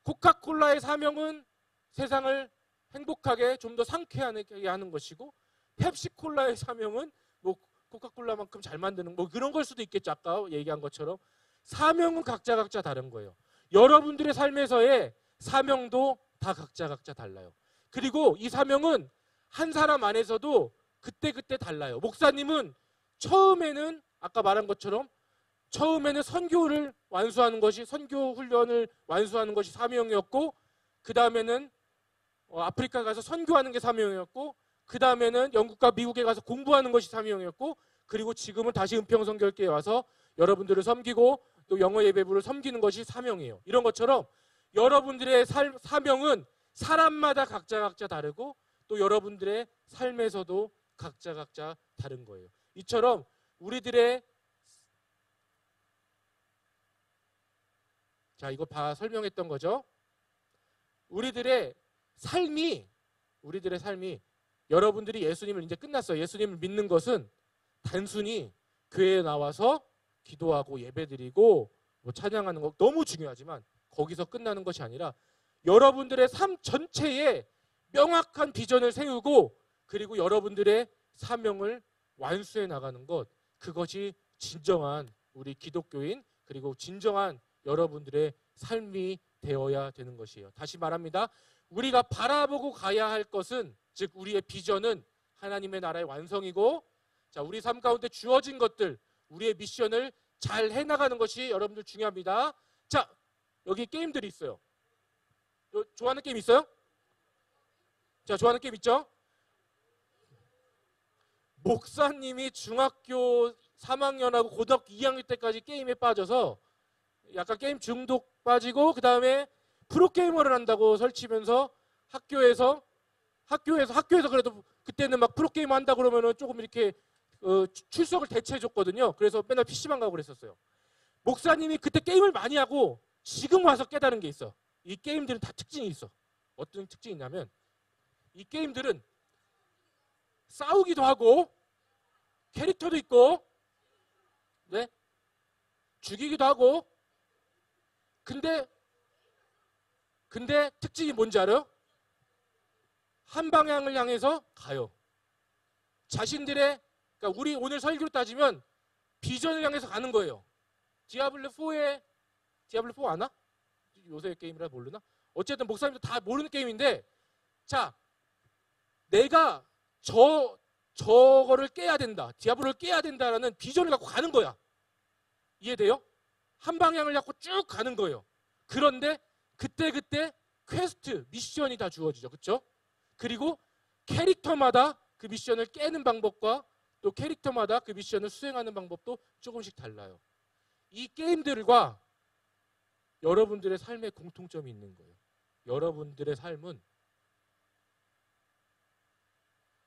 코카콜라의 사명은 세상을 행복하게 좀 더 상쾌하게 하는 것이고, 펩시콜라의 사명은 뭐 코카콜라만큼 잘 만드는 뭐 그런 걸 수도 있겠죠. 아까 얘기한 것처럼 사명은 각자 다른 거예요. 여러분들의 삶에서의 사명도 다 각자 달라요. 그리고 이 사명은 한 사람 안에서도 그때 달라요. 목사님은 처음에는 아까 말한 것처럼 처음에는 선교 훈련을 완수하는 것이 사명이었고, 그 다음에는 아프리카 가서 선교하는 게 사명이었고, 그 다음에는 영국과 미국에 가서 공부하는 것이 사명이었고, 그리고 지금은 다시 은평선교회에 와서 여러분들을 섬기고 또 영어 예배부를 섬기는 것이 사명이에요. 이런 것처럼 여러분들의 사명은 사람마다 각자 다르고 또 여러분들의 삶에서도 각자 다른 거예요. 이처럼 우리들의, 자, 이거 설명했던 거죠. 우리들의 삶이 여러분들이 예수님을 이제 끝났어요. 예수님을 믿는 것은 단순히 교회에 나와서 기도하고 예배드리고 뭐 찬양하는 거 너무 중요하지만 거기서 끝나는 것이 아니라 여러분들의 삶 전체에 명확한 비전을 세우고 그리고 여러분들의 사명을 완수해 나가는 것, 그것이 진정한 우리 기독교인 그리고 진정한 여러분들의 삶이 되어야 되는 것이에요. 다시 말합니다. 우리가 바라보고 가야 할 것은, 즉 우리의 비전은 하나님의 나라의 완성이고, 자, 우리 삶 가운데 주어진 것들, 우리의 미션을 잘 해나가는 것이 여러분들 중요합니다. 자, 여기 게임들이 있어요. 좋아하는 게임 있어요? 자, 좋아하는 게임 있죠? 목사님이 중학교 3학년하고 고등학교 2학년 때까지 게임에 빠져서 약간 게임 중독 빠지고, 그 다음에 프로게이머를 한다고 설치면서 학교에서 그래도 그때는 막 프로게이머 한다 그러면은 조금 이렇게 출석을 대체해 줬거든요. 그래서 맨날 PC방 가고 그랬었어요. 목사님이 그때 게임을 많이 하고 지금 와서 깨달은 게 있어. 이 게임들은 다 특징이 있어. 어떤 특징이 있냐면 이 게임들은 싸우기도 하고 캐릭터도 있고, 네? 죽이기도 하고, 근데 특징이 뭔지 알아요? 한 방향을 향해서 가요. 자신들의, 그러니까 우리 오늘 설교로 따지면 비전을 향해서 가는 거예요. 디아블로 4 아나? 요새 게임이라 모르나? 어쨌든 목사님도 다 모르는 게임인데, 자, 내가 저거를 깨야 된다, 디아블로를 깨야 된다라는 비전을 갖고 가는 거야. 이해돼요? 한 방향을 갖고 쭉 가는 거예요. 그런데 그때 퀘스트, 미션이 다 주어지죠. 그렇죠? 그리고 캐릭터마다 그 미션을 깨는 방법과 또 캐릭터마다 그 미션을 수행하는 방법도 조금씩 달라요. 이 게임들과 여러분들의 삶에 공통점이 있는 거예요. 여러분들의 삶은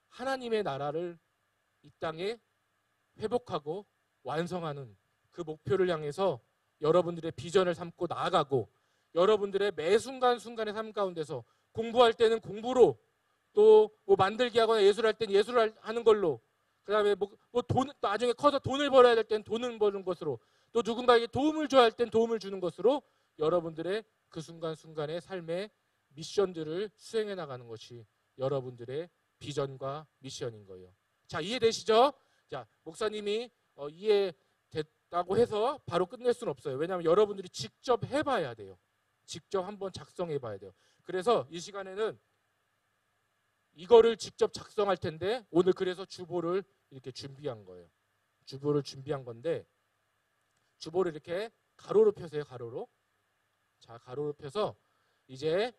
하나님의 나라를 이 땅에 회복하고 완성하는 그 목표를 향해서 여러분들의 비전을 삼고 나아가고, 여러분들의 매 순간순간의 삶 가운데서 공부할 때는 공부로, 또 뭐 만들기 하거나 예술할 때는 예술을 하는 걸로, 그다음에 나중에 커서 돈을 벌어야 될 때는 돈을 버는 것으로, 또 누군가에게 도움을 줘야 할 때는 도움을 주는 것으로 여러분들의 그 순간순간의 삶의 미션들을 수행해 나가는 것이 여러분들의 비전과 미션인 거예요. 자, 이해되시죠? 자, 목사님이 이해됐다고 해서 바로 끝낼 수는 없어요. 왜냐하면 여러분들이 직접 해봐야 돼요. 직접 한번 작성해 봐야 돼요. 그래서 이 시간에는 이거를 직접 작성할 텐데, 오늘 그래서 주보를 이렇게 준비한 거예요. 주보를 준비한 건데, 주보를 이렇게 가로로 펴세요. 가로로. 자, 가로로 펴서 이제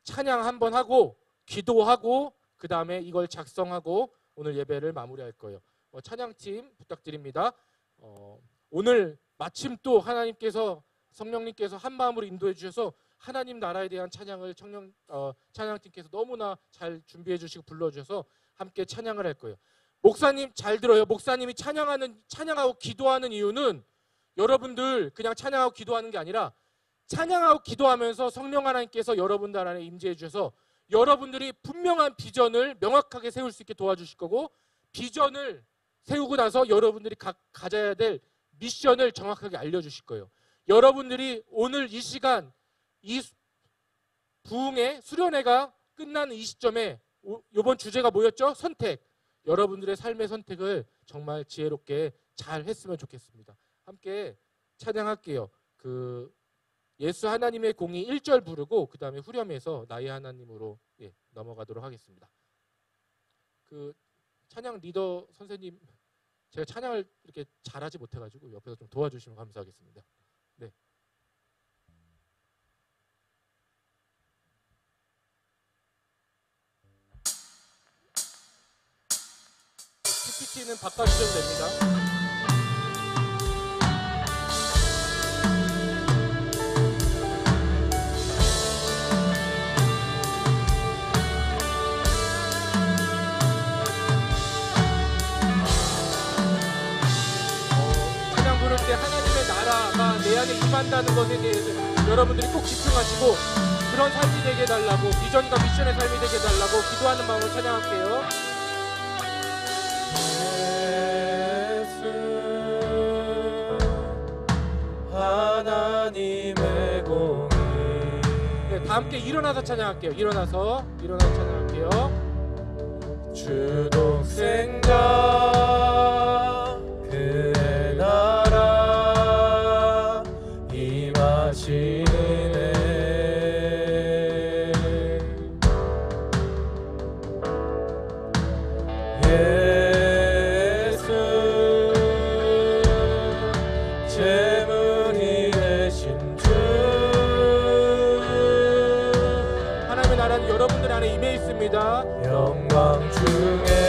찬양 한번 하고 기도하고 그 다음에 이걸 작성하고 오늘 예배를 마무리할 거예요. 찬양팀 부탁드립니다. 오늘 마침 또 하나님께서, 성령님께서 한 마음으로 인도해 주셔서 하나님 나라에 대한 찬양을 찬양팀께서 너무나 잘 준비해 주시고 불러주셔서 함께 찬양을 할 거예요. 목사님 잘 들어요. 목사님이 찬양하고 기도하는 이유는 여러분들 그냥 찬양하고 기도하는 게 아니라, 찬양하고 기도하면서 성령 하나님께서 여러분들 안에 임재해 주셔서 여러분들이 분명한 비전을 명확하게 세울 수 있게 도와주실 거고, 비전을 세우고 나서 여러분들이 가져야 될 미션을 정확하게 알려주실 거예요. 여러분들이 오늘 이 시간, 이 부흥회, 수련회가 끝나는 이 시점에 이번 주제가 뭐였죠? 선택. 여러분들의 삶의 선택을 정말 지혜롭게 잘 했으면 좋겠습니다. 함께 찬양할게요. 예수 하나님의 공의 1절 부르고 그 다음에 후렴에서 나의 하나님으로 넘어가도록 하겠습니다. 찬양 리더 선생님, 제가 찬양을 이렇게 잘하지 못해가지고 옆에서 좀 도와주시면 감사하겠습니다. 네. PPT는 바꿔주셔도 됩니다. 하나님의 나라가 내 안에 임한다는 것에 대해서 여러분들이 꼭 집중하시고, 그런 삶이 되게 해달라고, 비전과 미션의 삶이 되게 해달라고 기도하는 마음으로 찬양할게요. 예수 하나님의 공의. 네, 다 함께 일어나서 찬양할게요. 일어나서 찬양할게요. 주 독생자 그의 나라 임하시네. 예수 재물이 되신 주. 하나님의 나라는 여러분들 안에 임해 있습니다. 영광 중에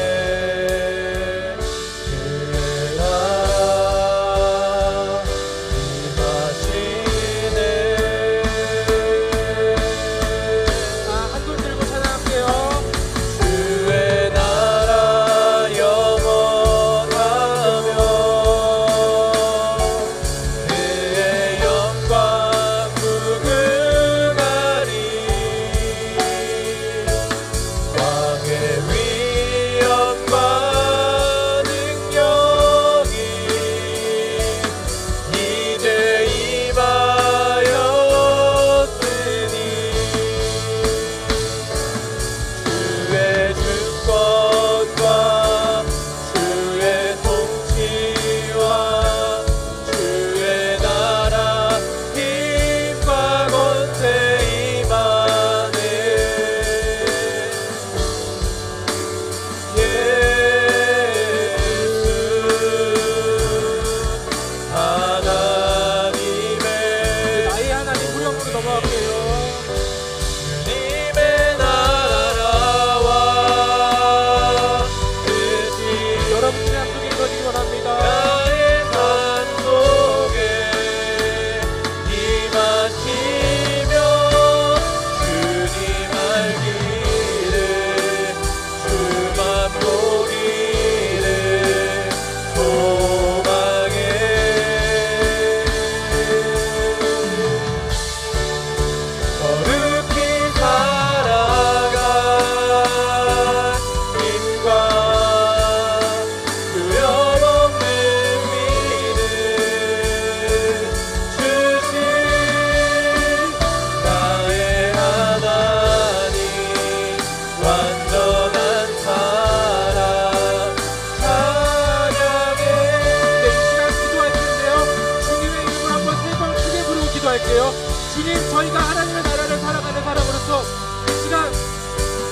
주님, 저희가 하나님의 나라를 살아가는 사람으로서 이 시간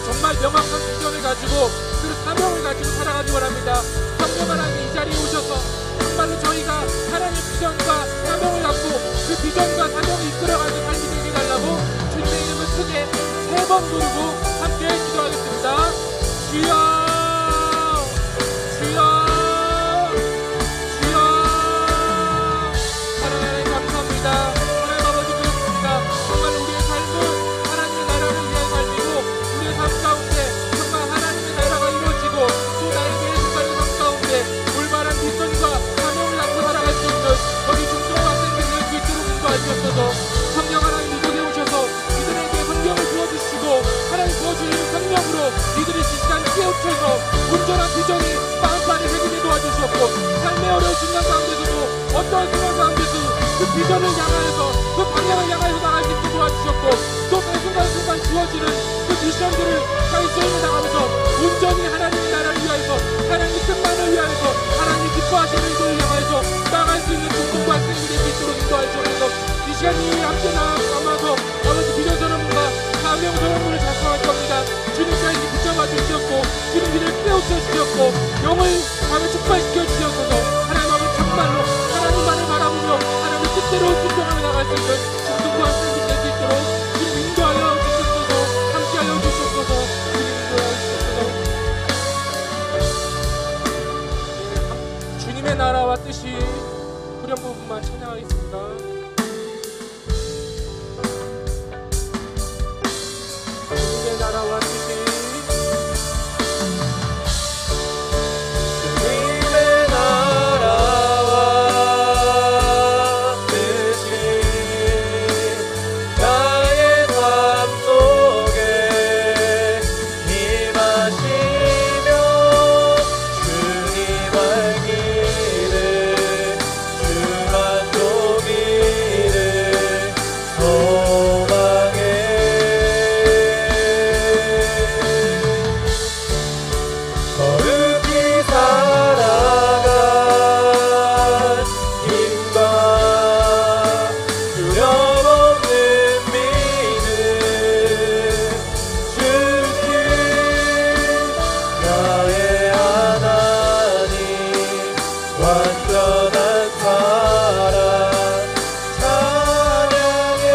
정말 명확한 비전을 가지고 그 사명을 가지고 살아가기 원합니다. 성령 하나님 이 자리에 오셔서 정말로 저희가 하나님의 비전과 사명을 갖고 그 비전과 사명을 이끌어가는 삶이 되게 해달라고 주님의 이름을 크게 3번 부르고 함께 기도하겠습니다. 주여, 주여, 주여. 하나님 감사합니다. 하나님 아버지 그렇습니다. 정말 우리의 삶은 하나님의 나라를 위한 삶이고 우리의 삶 가운데 정말 하나님의 나라가 이루어지고 또 나에게 해주시는 삶 가운데 올바른 미션과 사명을 갖고 살아갈 수 있는 거기 중동과 학생들이 될 수 있도록 인도하시옵소서. 성령 하나님 이곳에 오셔서 이들에게 성경을 부어주시고 하나님 부어주시는 성령으로 이들의 시간 깨우쳐서 온전한 비전이 마음판에 새기게 도와주시옵고 삶의 어려운 순간 가운데서도 어떠한 순간 가운데서 그 비전을 향하여서 그 방향을 향하여서 나갈 수 있게 도와주셨고 또 그 순간순간 주어지는 그 미션들을 잘 수행해 나가면서 온전히 하나님의 나라를 위하여서 하나님의 뜻만을 위하여서 하나님이 기뻐하시는 일들을 향하여서 나갈 수 있는 중동과 학생들이 될 수 있도록 인도하시옵소서. 이 시간이 함께 나아가면서 아버지 비전 선언문과 사명 선언문을 작성할 겁니다. 주님께서 붙잡아 주시었고 주님들을 깨우쳐 주셨고 영을 밤에 축발시켜 주셨어서 하나님 아버지 정말로 하나님만을 바라보며 하나님의 뜻대로 순종하며 나갈 수 있는 중동과 학생들이 될 수 있도록 주님 인도하여 주시옵소서. 함께하여 주시옵소서. 주님 인도하여 주시옵소서. 주님의 나라와 뜻이 후렴 부분만 찬양하겠습니다. 주님의 나라와 뜻이 주님의 나라와 뜻이 나의 삶 속에 임하시며 주님 알기를 주 만족이를 소망해 거룩히 살아갈 힘과 두려움 없는 믿음 주신 나의 하나님 완전한 사랑 찬양해.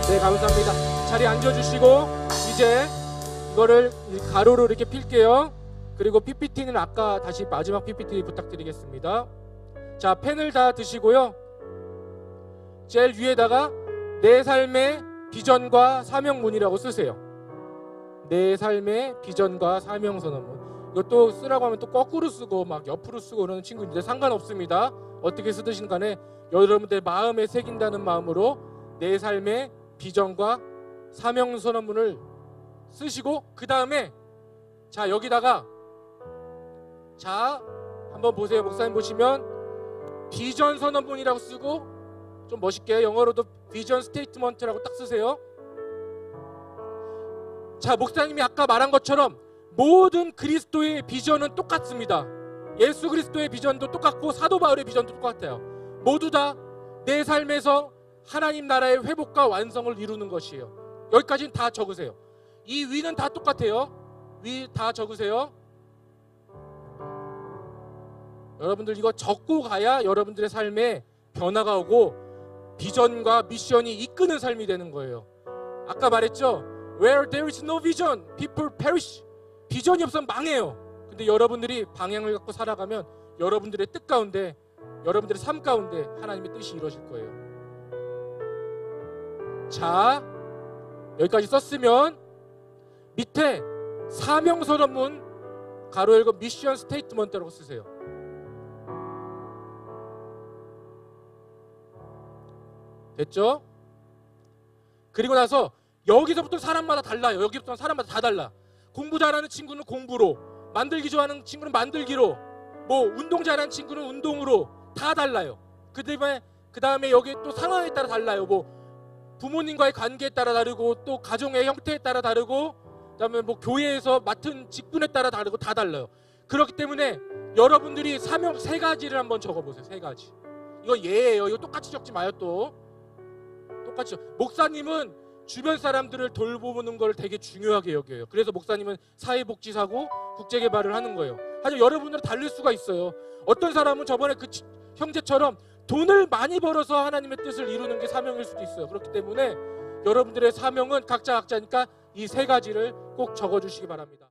네, 감사합니다. 자리에 앉아주시고 이제 이거를 가로로 이렇게 필게요. 그리고 PPT는 아까 다시 마지막 PPT 부탁드리겠습니다. 자, 펜을 다 드시고요. 제일 위에다가 내 삶의 비전과 사명문이라고 쓰세요. 내 삶의 비전과 사명 선언문. 이것도 쓰라고 하면 또 거꾸로 쓰고 막 옆으로 쓰고 그러는 친구인데 상관없습니다. 어떻게 쓰듯이 간에 여러분들 마음에 새긴다는 마음으로 내 삶의 비전과 사명 선언문을 쓰시고 그 다음에 자 여기다가 자 한번 보세요. 목사님 보시면 비전 선언문이라고 쓰고 좀 멋있게 영어로도 비전 스테이트먼트라고 딱 쓰세요. 자, 목사님이 아까 말한 것처럼 모든 그리스도의 비전은 똑같습니다. 예수 그리스도의 비전도 똑같고 사도 바울의 비전도 똑같아요. 모두 다 내 삶에서 하나님 나라의 회복과 완성을 이루는 것이에요. 여기까지는 다 적으세요. 이 위는 다 똑같아요. 위 다 적으세요. 여러분들 이거 적고 가야 여러분들의 삶에 변화가 오고 비전과 미션이 이끄는 삶이 되는 거예요. 아까 말했죠. Where there is no vision, people perish. 비전이 없으면 망해요. 근데 여러분들이 방향을 갖고 살아가면 여러분들의 뜻 가운데, 여러분들의 삶 가운데 하나님의 뜻이 이루어질 거예요. 자, 여기까지 썼으면 밑에 사명선언문 가로 열고 미션 스테이트먼트라고 쓰세요. 됐죠? 그리고 나서 여기서부터 사람마다 달라요. 여기부터 사람마다 다 달라. 공부 잘하는 친구는 공부로, 만들기 좋아하는 친구는 만들기로, 뭐 운동 잘하는 친구는 운동으로 다 달라요. 그 다음에 여기 또 상황에 따라 달라요. 뭐 부모님과의 관계에 따라 다르고 또 가정의 형태에 따라 다르고 그다음에 뭐 교회에서 맡은 직분에 따라 다르고 다 달라요. 그렇기 때문에 여러분들이 사명 3가지를 한번 적어보세요. 3가지. 이거 예예요. 이거 똑같이 적지 마요 또. 똑같이. 목사님은 주변 사람들을 돌보는 걸 되게 중요하게 여겨요. 그래서 목사님은 사회복지사고 국제개발을 하는 거예요. 하지만 여러분들은 다를 수가 있어요. 어떤 사람은 저번에 그 형제처럼 돈을 많이 벌어서 하나님의 뜻을 이루는 게 사명일 수도 있어요. 그렇기 때문에 여러분들의 사명은 각자니까 이 세 가지를 꼭 적어주시기 바랍니다.